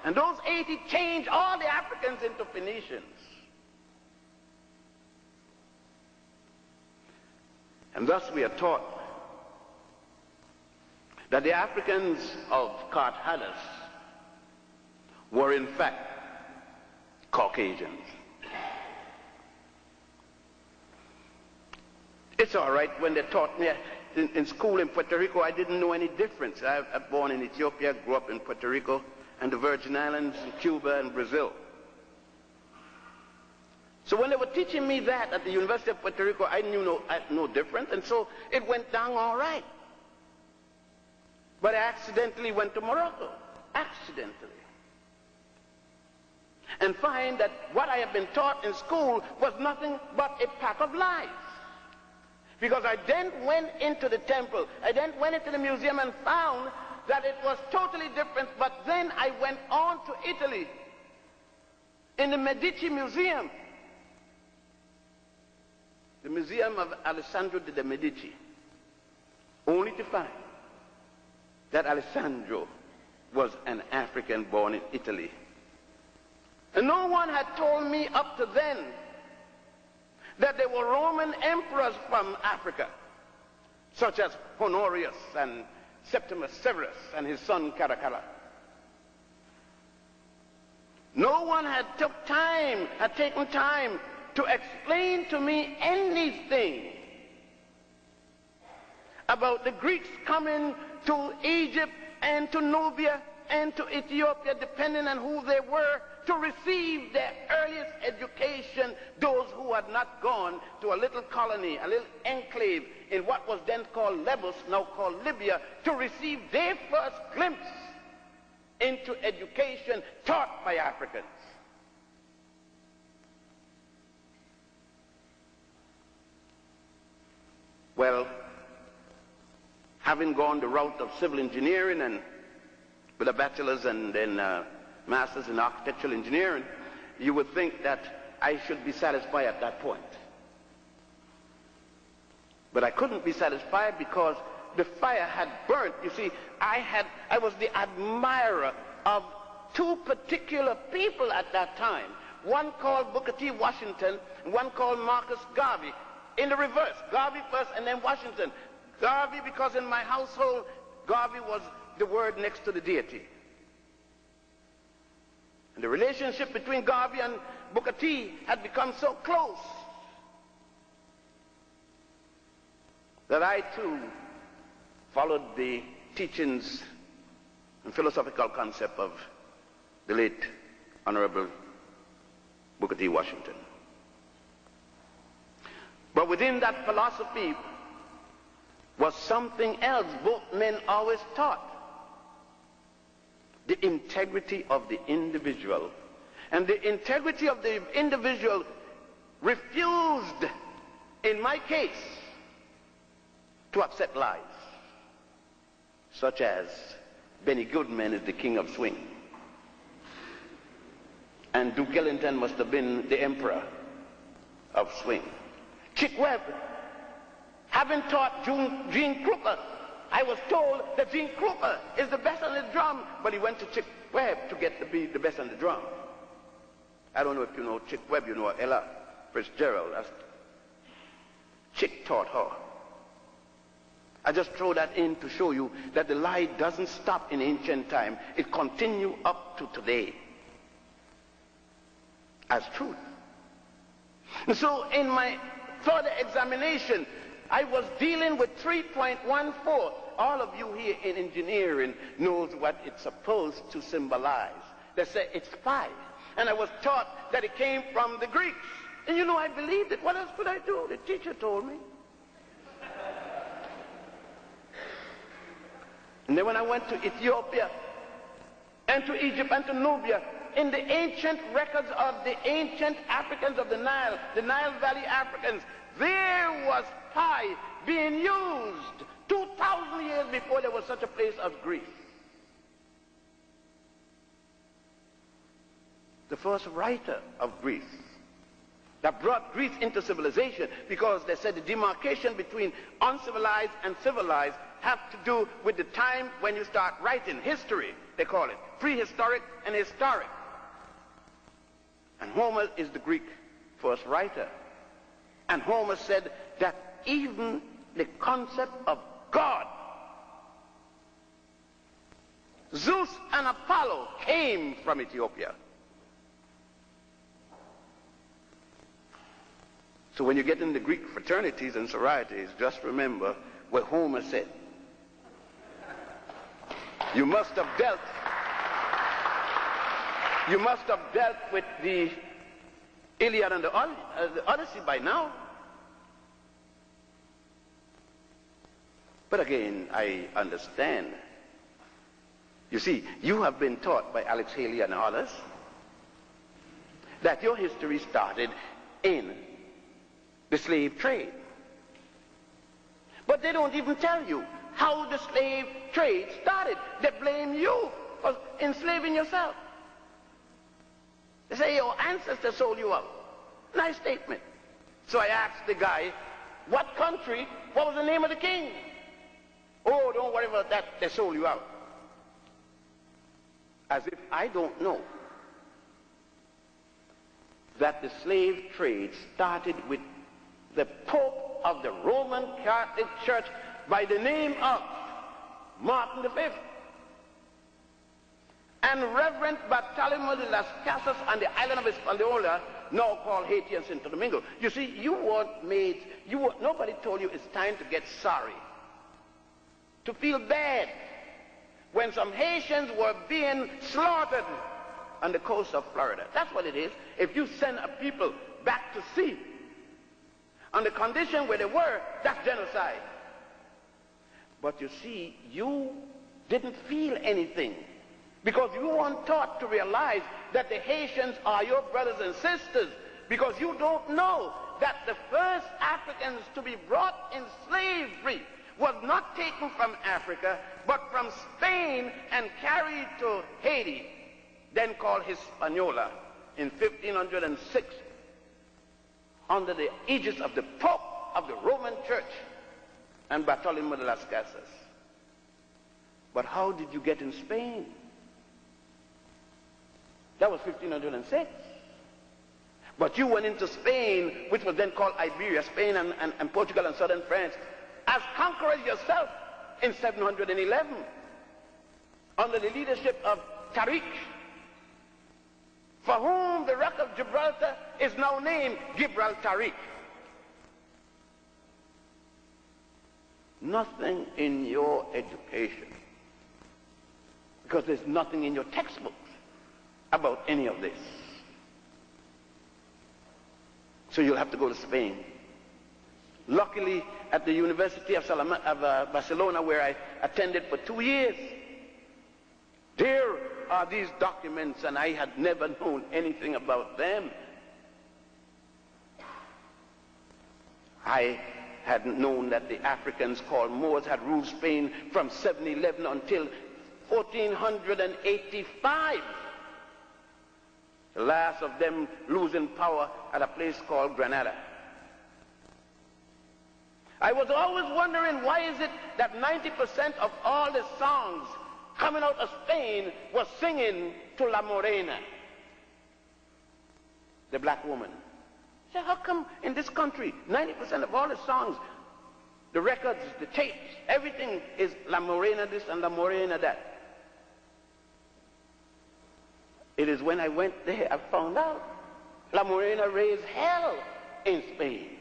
And those 80 changed all the Africans into Phoenicians. And thus we are taught that the Africans of Cartagus were in fact Caucasians. It's all right when they taught me in school in Puerto Rico, I didn't know any difference. I was born in Ethiopia, grew up in Puerto Rico and the Virgin Islands, and Cuba and Brazil. So when they were teaching me that at the University of Puerto Rico, I knew no difference, and so it went down all right. But I accidentally went to Morocco, accidentally, and find that what I had been taught in school was nothing but a pack of lies. Because I then went into the temple, I then went into the museum and found that it was totally different. But then I went on to Italy, in the Medici Museum, the Museum of Alessandro de' Medici, only to find that Alessandro was an African born in Italy. And no one had told me up to then that there were Roman emperors from Africa, such as Honorius and Septimus Severus and his son Caracalla. No one had taken time to explain to me anything about the Greeks coming to Egypt and to Nubia and to Ethiopia, depending on who they were, to receive their earliest education, those who had not gone to a little colony, a little enclave in what was then called Lebus, now called Libya, to receive their first glimpse into education taught by Africans. Well, having gone the route of civil engineering and with a bachelor's and then master's in architectural engineering, you would think that I should be satisfied at that point. But I couldn't be satisfied because the fire had burnt. You see, I was the admirer of two particular people at that time. One called Booker T. Washington, and one called Marcus Garvey. In the reverse, Garvey first and then Washington. Garvey because in my household, Garvey was the word next to the deity. And the relationship between Garvey and Booker T had become so close that I too followed the teachings and philosophical concept of the late Honorable Booker T. Washington. But within that philosophy was something else both men always taught: the integrity of the individual. And the integrity of the individual refused, in my case, to accept lies, such as Benny Goodman is the king of swing, and Duke Ellington must have been the emperor of swing. Chick Webb, having taught Gene Krupa, I was told that Gene Krupa is the best on the drum, but he went to Chick Webb to get to be the best on the drum. I don't know if you know Chick Webb, you know Ella Fitzgerald. Chick taught her. I just throw that in to show you that the lie doesn't stop in ancient time. It continues up to today as truth. And so in my further examination, I was dealing with 3.14. All of you here in engineering knows what it's supposed to symbolize. They say it's 5. And I was taught that it came from the Greeks. And you know, I believed it. What else could I do? The teacher told me. And then when I went to Ethiopia and to Egypt and to Nubia, in the ancient records of the ancient Africans of the Nile Valley Africans, there was pi being used 2,000 years before there was such a place as Greece. The first writer of Greece that brought Greece into civilization, because they said the demarcation between uncivilized and civilized have to do with the time when you start writing history. they call it. Prehistoric and historic. And Homer is the Greek first writer. And Homer said that even the concept of God, Zeus and Apollo, came from Ethiopia. So when you get in the Greek fraternities and sororities, just remember what Homer said. You must have dealt with the Iliad and the Odyssey by now. But again, I understand. You see, you have been taught by Alex Haley and others that your history started in the slave trade. But they don't even tell you how the slave trade started. They blame you for enslaving yourself. They say your ancestors sold you out. Nice statement. So I asked the guy, what country, what was the name of the king? Oh, don't worry about that, they sold you out. As if I don't know that the slave trade started with the Pope of the Roman Catholic Church by the name of Martin V. And Reverend Bartolomeo de las Casas on the island of Hispaniola, now called Haiti and Santo Domingo. You see, nobody told you it's time to get sorry, to feel bad, when some Haitians were being slaughtered on the coast of Florida. That's what it is. If you send a people back to sea on the condition where they were, that's genocide. But you see, you didn't feel anything because you weren't taught to realize that the Haitians are your brothers and sisters, because you don't know that the first Africans to be brought in slavery was not taken from Africa, but from Spain and carried to Haiti, then called Hispaniola, in 1506, under the aegis of the Pope of the Roman Church and Bartolomeo de las Casas. But how did you get in Spain? That was 1506. But you went into Spain, which was then called Iberia, Spain and Portugal and southern France, as conquerors yourself in 711, under the leadership of Tariq, for whom the Rock of Gibraltar is now named Gibraltariq. Nothing in your education, because there's nothing in your textbooks about any of this. So you'll have to go to Spain. Luckily, at the University of Barcelona, where I attended for 2 years, there are these documents, and I had never known anything about them. I hadn't known that the Africans called Moors had ruled Spain from 711 until 1485. The last of them losing power at a place called Granada. I was always wondering, why is it that 90% of all the songs coming out of Spain was singing to La Morena, the black woman? So how come in this country 90% of all the songs, the records, the tapes, everything is La Morena this and La Morena that? It is when I went there I found out La Morena raised hell in Spain.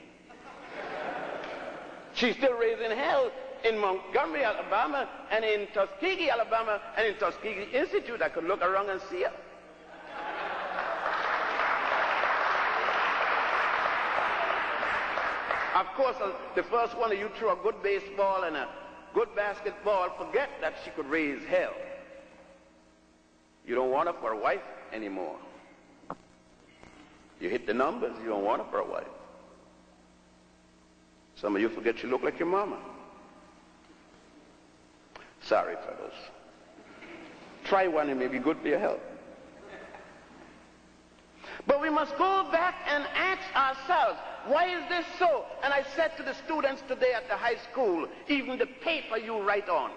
She's still raising hell in Montgomery, Alabama, and in Tuskegee, Alabama, and in Tuskegee Institute. I could look around and see her. Of course, the first one of you threw a good baseball and a good basketball, forget that she could raise hell. You don't want her for a wife anymore. You hit the numbers, you don't want her for a wife. Some of you forget you look like your mama. Sorry, fellows. Try one, it may be good for your health. But we must go back and ask ourselves, why is this so? And I said to the students today at the high school, even the paper you write on,